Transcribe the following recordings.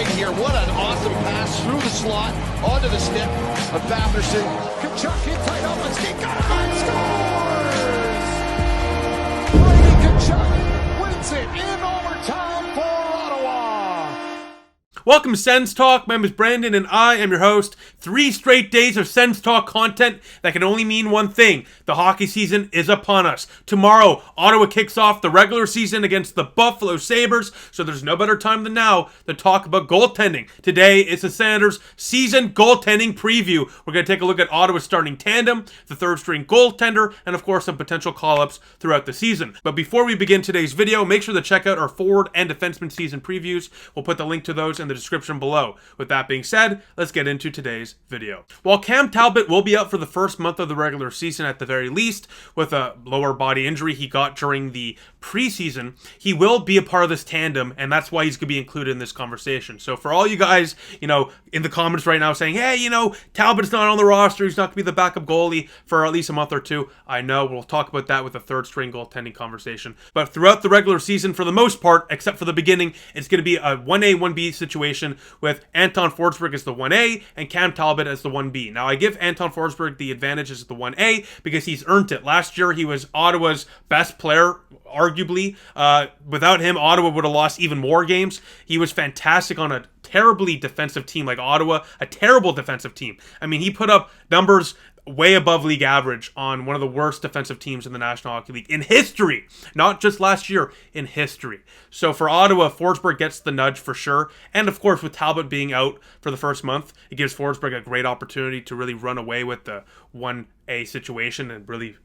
right here. What an awesome pass through the slot, onto the stick of Batherson. Kachuk in tight up, let's get going, scores! Brady Kachuk wins it in overtime for Ottawa. Welcome to Sens Talk. My name is Brandon and I am your host. 3 straight days of Sens Talk content that can only mean one thing. The hockey season is upon us. Tomorrow, Ottawa kicks off the regular season against the Buffalo Sabres, so there's no better time than now to talk about goaltending. Today is the Senators season goaltending preview. We're going to take a look at Ottawa's starting tandem, the third string goaltender, and of course some potential call-ups throughout the season. But before we begin today's video, make sure to check out our forward and defenseman season previews. We'll put the link to those in the description below. With that being said, let's get into today's video. While Cam Talbot will be out for the first month of the regular season at the very least, with a lower body injury he got during the preseason, he will be a part of this tandem, and that's why he's going to be included in this conversation. So for all you guys, in the comments right now saying, hey, Talbot's not on the roster, he's not going to be the backup goalie for at least a month or two, I know, we'll talk about that with the third string goaltending conversation. But throughout the regular season, for the most part, except for the beginning, it's going to be a 1A, 1B situation with Anton Forsberg as the 1A and Cam Talbot as the 1B. Now, I give Anton Forsberg the advantage as the 1A because he's earned it. Last year, he was Ottawa's best player, arguably. Without him, Ottawa would have lost even more games. He was fantastic on a terribly defensive team like Ottawa, a terrible defensive team. I mean, he put up numbers way above league average on one of the worst defensive teams in the National Hockey League in history, not just last year, in history. So for Ottawa, Forsberg gets the nudge for sure. And of course, with Talbot being out for the first month, it gives Forsberg a great opportunity to really run away with the 1A situation and really,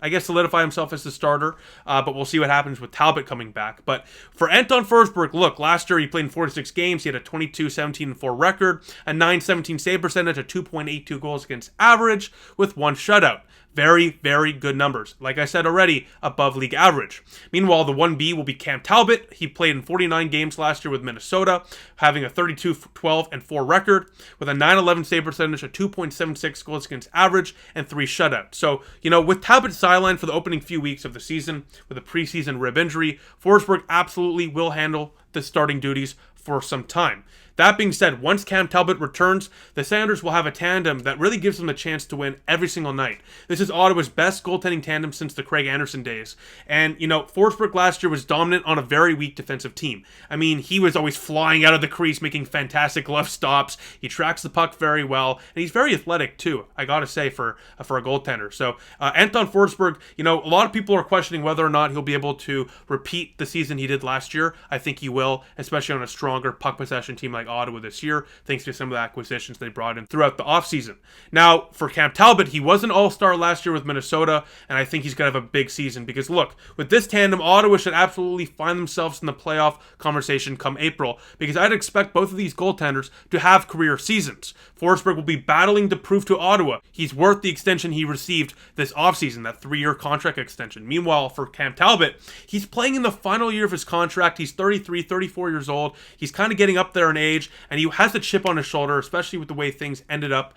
I guess solidify himself as the starter, but we'll see what happens with Talbot coming back. But for Anton Forsberg, look, last year he played in 46 games. He had a 22-17-4 record, a .917 save percentage, a 2.82 goals against average with 1 shutout. Very, very good numbers. Like I said already, above league average. Meanwhile, the 1B will be Cam Talbot. He played in 49 games last year with Minnesota, having a 32-12-4 record with a .911 save percentage, a 2.76 goals against average, and 3 shutouts. So, with Talbot sidelined for the opening few weeks of the season with a preseason rib injury, Forsberg absolutely will handle the starting duties for some time. That being said, once Cam Talbot returns, the Senators will have a tandem that really gives them the chance to win every single night. This is Ottawa's best goaltending tandem since the Craig Anderson days. And, Forsberg last year was dominant on a very weak defensive team. I mean, he was always flying out of the crease, making fantastic glove stops. He tracks the puck very well, and he's very athletic too, I gotta say, for a goaltender. So, Anton Forsberg, a lot of people are questioning whether or not he'll be able to repeat the season he did last year. I think he will, especially on a stronger puck possession team like Ottawa this year, thanks to some of the acquisitions they brought in throughout the offseason. Now, for Cam Talbot, he was an all-star last year with Minnesota, and I think he's going to have a big season because, look, with this tandem, Ottawa should absolutely find themselves in the playoff conversation come April because I'd expect both of these goaltenders to have career seasons. Forsberg will be battling to prove to Ottawa he's worth the extension he received this offseason, that 3-year contract extension. Meanwhile, for Cam Talbot, he's playing in the final year of his contract. He's 33, 34 years old. He's kind of getting up there in age, and he has a chip on his shoulder, especially with the way things ended up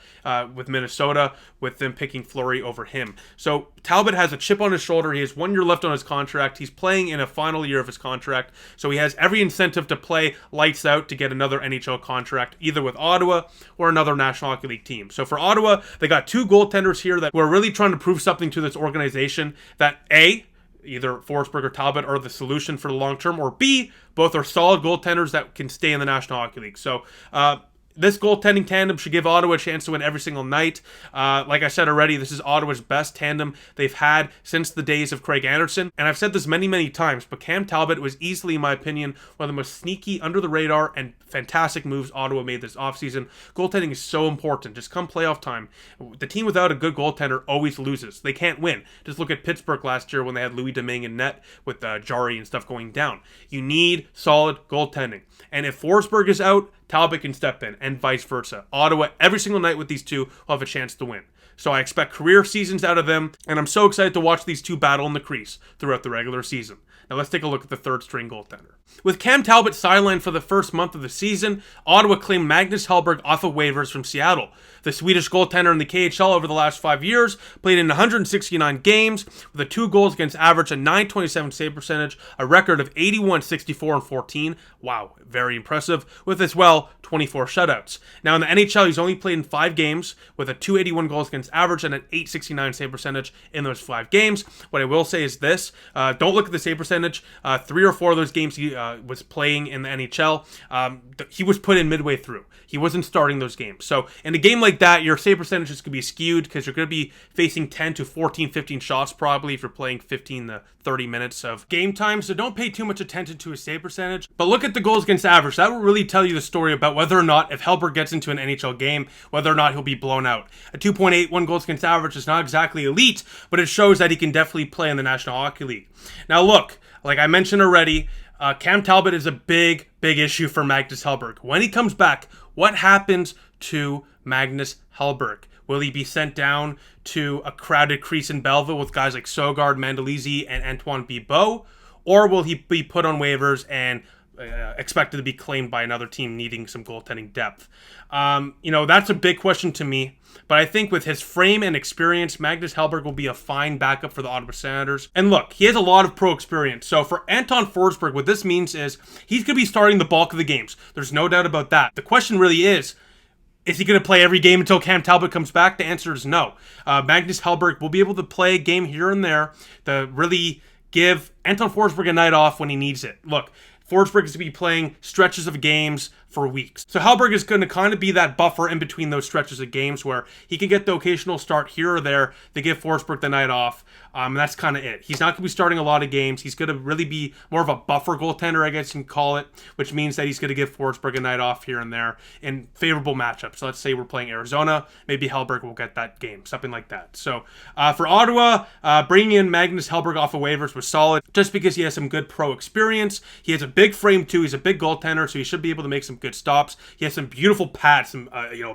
with Minnesota, with them picking Fleury over him. So Talbot has a chip on his shoulder. He has 1 year left on his contract. He's playing in a final year of his contract, so he has every incentive to play lights out to get another NHL contract, either with Ottawa or another National Hockey League team. So for Ottawa, they got 2 goaltenders here that were really trying to prove something to this organization that A, either Forsberg or Talbot are the solution for the long term, or B, both are solid goaltenders that can stay in the National Hockey League. So this goaltending tandem should give Ottawa a chance to win every single night. Like I said already, this is Ottawa's best tandem they've had since the days of Craig Anderson. And I've said this many, many times, but Cam Talbot was easily, in my opinion, one of the most sneaky, under-the-radar, and fantastic moves Ottawa made this offseason. Goaltending is so important. Just come playoff time, the team without a good goaltender always loses. They can't win. Just look at Pittsburgh last year when they had Louis Domingue in net with Jari and stuff going down. You need solid goaltending. And if Forsberg is out, Talbot can step in, and vice versa. Ottawa, every single night with these two, will have a chance to win. So I expect career seasons out of them, and I'm so excited to watch these two battle in the crease throughout the regular season. Now let's take a look at the third string goaltender. With Cam Talbot sidelined for the first month of the season, Ottawa claimed Magnus Hellberg off of waivers from Seattle. The Swedish goaltender in the KHL over the last 5 years played in 169 games with a 2 goals against average, a .927 save percentage, a record of 81, 64, and 14. Wow, very impressive. With as well 24 shutouts. Now in the NHL, he's only played in 5 games with a .281 goals against average and an .869 save percentage in those 5 games. What I will say is this: don't look at the save percentage. 3 or 4 of those games he was playing in the NHL. He was put in midway through. He wasn't starting those games. So in a game like that, your save percentages could be skewed because you're going to be facing 10 to 14, 15 shots probably if you're playing 15 to 30 minutes of game time. So don't pay too much attention to his save percentage. But look at the goals against average. That will really tell you the story about whether or not, if Hellberg gets into an NHL game, whether or not he'll be blown out. A 2.81 goals against average is not exactly elite, but it shows that he can definitely play in the National Hockey League. Now look, like I mentioned already, Cam Talbot is a big issue for Magnus Hellberg. When he comes back, what happens to Magnus Hellberg? Will he be sent down to a crowded crease in Belleville with guys like Sogard, Mandolisi, and Antoine Bibeau? Or will he be put on waivers and expected to be claimed by another team needing some goaltending depth? That's a big question to me. But I think with his frame and experience, Magnus Hellberg will be a fine backup for the Ottawa Senators. And look, he has a lot of pro experience. So for Anton Forsberg, what this means is he's going to be starting the bulk of the games. There's no doubt about that. The question really is he going to play every game until Cam Talbot comes back? The answer is no. Magnus Hellberg will be able to play a game here and there to really give Anton Forsberg a night off when he needs it. Look, Forsberg is to be playing stretches of games for weeks. So Hellberg is going to kind of be that buffer in between those stretches of games where he can get the occasional start here or there to give Forsberg the night off. And that's kind of it. He's not going to be starting a lot of games. He's going to really be more of a buffer goaltender, I guess you can call it, which means that he's going to give Forsberg a night off here and there in favorable matchups. So let's say we're playing Arizona. Maybe Hellberg will get that game, something like that. So for Ottawa, bringing in Magnus Hellberg off of waivers was solid just because he has some good pro experience. He has a big frame too. He's a big goaltender, so he should be able to make some good stops. He has some beautiful pads, some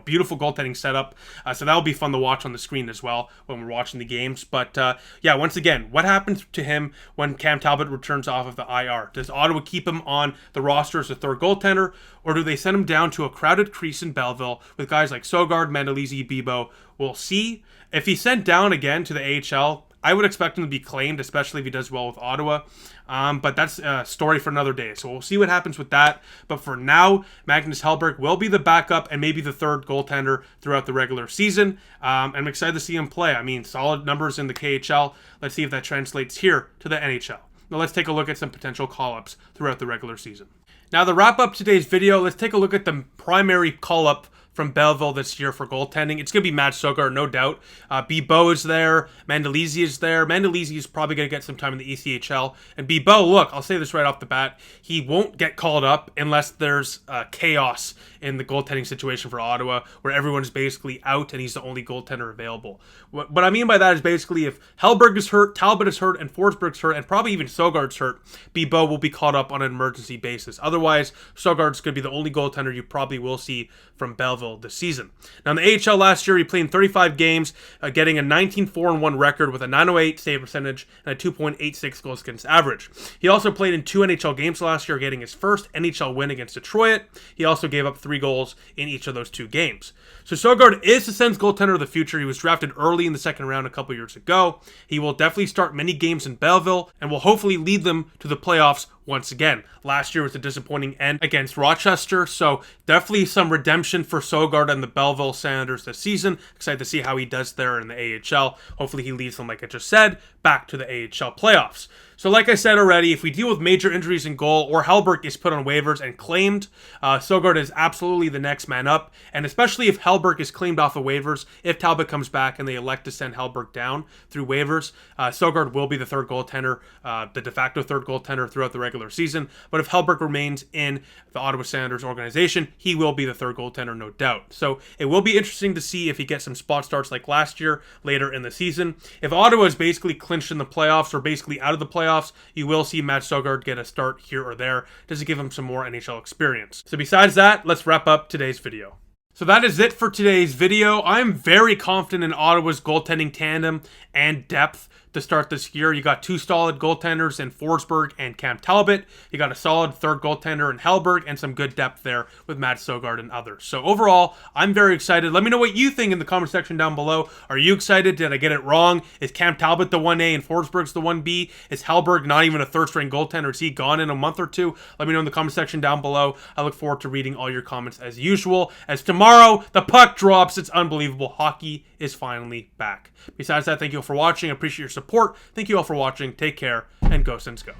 beautiful goaltending setup. So that'll be fun to watch on the screen as well when we're watching the games. But once again, what happens to him when Cam Talbot returns off of the IR? Does Ottawa keep him on the roster as a third goaltender, or do they send him down to a crowded crease in Belleville with guys like Sogard, Mandolisi, Bibeau? We'll see. If he's sent down again to the AHL, I would expect him to be claimed, especially if he does well with Ottawa. But that's a story for another day. So we'll see what happens with that. But for now, Magnus Hellberg will be the backup and maybe the third goaltender throughout the regular season. I'm excited to see him play. I mean, solid numbers in the KHL. Let's see if that translates here to the NHL. Now let's take a look at some potential call-ups throughout the regular season. Now to wrap up today's video, let's take a look at the primary call-up from Belleville this year for goaltending. It's going to be Matt Sogard, no doubt. Bibeau is there. Mandolisi is there. Mandolisi is probably going to get some time in the ECHL. And Bibeau, look, I'll say this right off the bat, he won't get called up unless there's chaos in the goaltending situation for Ottawa, where everyone is basically out and he's the only goaltender available. What I mean by that is basically if Hellberg is hurt, Talbot is hurt, and Forsberg's hurt, and probably even Sogard's hurt, Bibeau will be called up on an emergency basis. Otherwise, Sogard's going to be the only goaltender you probably will see from Belleville this season. Now, in the AHL last year, he played in 35 games, getting a 19-4-1 record with a .908 save percentage and a 2.86 goals against average. He also played in 2 NHL games last year, getting his first NHL win against Detroit. He also gave up 3 goals in each of those 2 games. So Sogard is the Sens goaltender of the future. He was drafted early in the second round a couple years ago. He will definitely start many games in Belleville and will hopefully lead them to the playoffs once again. Last year was a disappointing end against Rochester, so definitely some redemption for Sogard and the Belleville Senators this season. Excited to see how he does there in the AHL. Hopefully he leads them, like I just said, back to the AHL playoffs. So like I said already, if we deal with major injuries in goal or Hellberg is put on waivers and claimed, Sogard is absolutely the next man up. And especially if Hellberg is claimed off of waivers, if Talbot comes back and they elect to send Hellberg down through waivers, Sogard will be the third goaltender, the de facto third goaltender throughout the regular season. But if Hellberg remains in the Ottawa Senators organization, he will be the third goaltender, no doubt. So it will be interesting to see if he gets some spot starts like last year later in the season. If Ottawa is basically clinched in the playoffs or basically out of the playoffs, you will see Matt Sogard get a start here or there just to give him some more NHL experience. So besides that, let's wrap up today's video. So that is it for today's video. I'm very confident in Ottawa's goaltending tandem and depth to start this year. You got two solid goaltenders in Forsberg and Cam Talbot. You got a solid third goaltender in Hellberg and some good depth there with Matt Sogard and others. So overall, I'm very excited. Let me know what you think in the comment section down below. Are you excited? Did I get it wrong? Is Cam Talbot the 1A and Forsberg's the 1B? Is Hellberg not even a third-string goaltender? Is he gone in a month or two? Let me know in the comment section down below. I look forward to reading all your comments as usual. As tomorrow, the puck drops. It's unbelievable. Hockey is finally back. Besides that, thank you all for watching. I appreciate your support. Thank you all for watching. Take care, and go Sens go.